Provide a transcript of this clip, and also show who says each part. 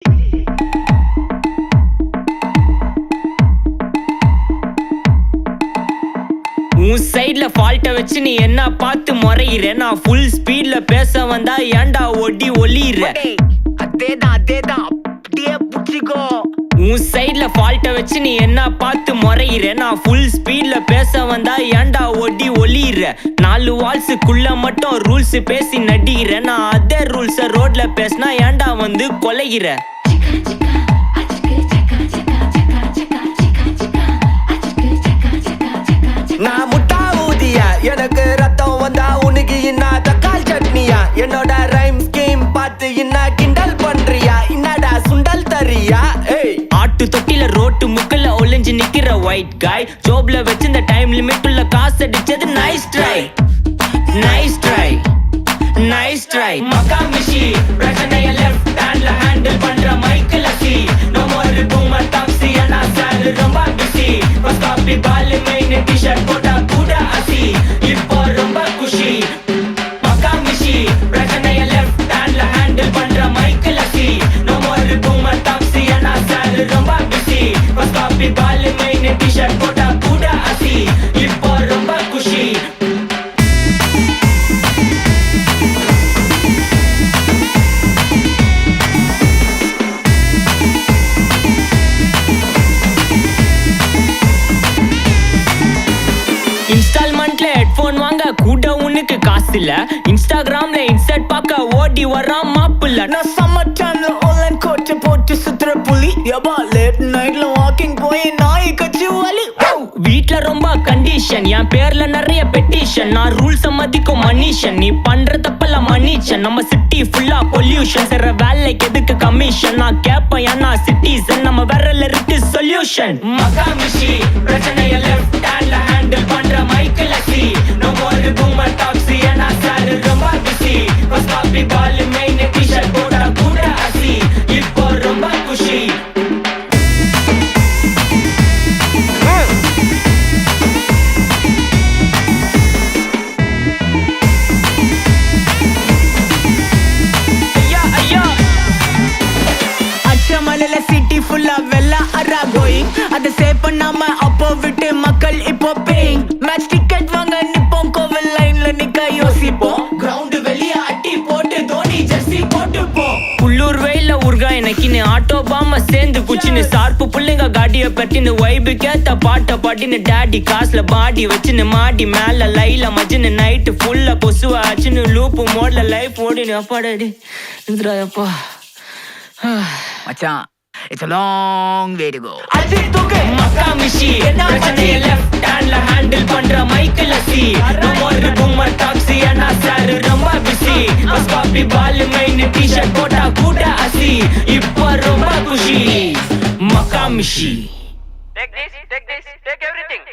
Speaker 1: உன் சைட்ல ஃபால்ட்ட வச்சு நீ என்ன பார்த்து முறையிற. நான் ஃபுல் ஸ்பீட்ல பேச வந்தா ஏன்டா ஒடி ஒளியிற.
Speaker 2: அதேதான் அப்படியே புடிச்சுக்கோ.
Speaker 1: உன் சைட்ல ஃபால்ட்ட வச்சு நீ என்ன பார்த்து முறையிற. நான் ஃபுல் ஸ்பீட்ல பேச வந்தா ஏன்டா ஒடி ஒளியிற. 4 வால்ஸுக்குள்ள மட்டும் ரூல்ஸ் பேசி நடிகிற. நான் அதே ரூல்ஸ ரோட்ல பேசினா ஏன்டா வந்து கொலைகிற.
Speaker 2: நான் முட்டா ஊதியா, எனக்கு ரத்தம் வந்தா உனக்கு இன்னா தக்காளி சட்னியா. என்னோட ரைம் ஸ்கீம் பார்த்து இன்னா கிண்டல் பண்றியா. என்னடா சுண்டல் தரியா.
Speaker 1: ஆட்டு தொட்டில ரோட்டு முக்கல ஒளிஞ்சு நிக்கிற ஒயிட் காய். ஜோப்ல வச்சிருந்த டைம் லிமிட் உள்ள காசு அடிச்சது nice try, nice try, nice try. மக்கா மிஷி பிரச்சனைய லெஃப்ட் ஹேண்ட்ல ஹேண்டில் பண்ற Michael C. No more boomer taxi அண்ணா சார் ரொம்ப பிஸி. ஃபர்ஸ்ட் காப்பி பால் மெயின் டி-ஷர்ட் போட்டா கூட அசி. இப்போ ரொம்ப குஷி. மக்கா மிஷி பிரச்சனைய லெஃப்ட் ஹேண்ட்ல ஹேண்டில் பண்ற Michael C. No more boomer taxi அண்ணா சார் ரொம்ப பிஸி. ஃபர்ஸ்ட் காப்பி பால் மெயின் டி-ஷர்ட் போட்டா கூட அசி. இப்போ ரொம்ப குஷி. இன்ஸ்டால்மெண்ட்ல ஹெட்போன் வாங்க கூட உனக்கு காசு இல்ல. இன்ஸ்டாகிராம்ல இன்ஸ்டன்ட் பார்க்க ஓடி வரான் மாப்பிள்ள.
Speaker 2: நான் சம்மர் டைம்ல ஆன்லைன் கோட் போட்டு சுத்துற புலி. யபா லேட் நைட்ல வாக்கிங் போய் நாய் கச்சி வலி.
Speaker 1: வீட்ல ரொம்ப கண்டிஷன், என் பேர்ல நிறைய பெட்டிஷன். நான் ரூல்ஸ் மதிக்கும் மனுஷன், நீ பண்ற தப்பெல்லாம் மன்னிச்சன். நம்ம சிட்டி ஃபுல்லா பொல்யூஷன், செய்ற வேலைக்கு எதுக்கு கமிஷன். நான் கேப்பேன் ஏன்னா சிட்டிசன், நம்ம விரல்ல இருக்கு சொல்யூஷன். மக்கா மிஷி பிரச்சனைய லெஃப்ட் ஹேண்ட்ல ஹேண்டில் பண்ற Michael C. No more boomer taxi அண்ணா சார் ரொம்ப பிஸி. ஃபர்ஸ்ட் காப்பி பால் மெயின் டி-ஷர்ட் போட்டா கூட அசி. இப்போ ரொம்ப குஷி.
Speaker 2: மலையில சிட்டி ஃபுல்லா வெள்ளா அரா கோயிங். அதை சேவ் பண்ணாம அப்போ விட்டு மக்கள் இப்போ பேயிங். மேட்ச் டிக்கெட் வாங்க நிப்போம், கோவில் லைன்ல நிக்க யோசிப்போம். கிரவுண்ட் வெளிய அட்டி போட்டு தோனி ஜெர்சி போட்டு போ.
Speaker 1: உள்ளூர் வெயில உருகா எனக்குன்னு ஆட்டோ பாம சேர்ந்து குச்சின்னு. சார்பு புள்ளைங்க காடிய பட்டின்னு வைபு கேத்த பாட்ட பாட்டின்னு. டாடி காசுல பாடி வச்சுன்னு மாடி மேல லைல மஜின்னு. நைட்டு ஃபுல்லா கொசுவா ஆச்சுன்னு லூப்பு மோட்ல லைஃப் ஓடினு. அப்பாடாடி இந்திராயப்பா
Speaker 2: மச்சான், it's a long way to go.
Speaker 1: மக்கா மிஷி பிரச்சனைய லெஃப்ட் ஹேண்ட்ல ஹேண்டில் பண்ற Michael C. No more boomer taxi அண்ணா சார் ரொம்ப பிஸி. ஃபர்ஸ்ட் காப்பி பால் மெயின் டி-ஷர்ட் போட்டா கூட அசி. இப்போ ரொம்ப குஷி. மக்கா மிஷி.
Speaker 3: Take this, take everything.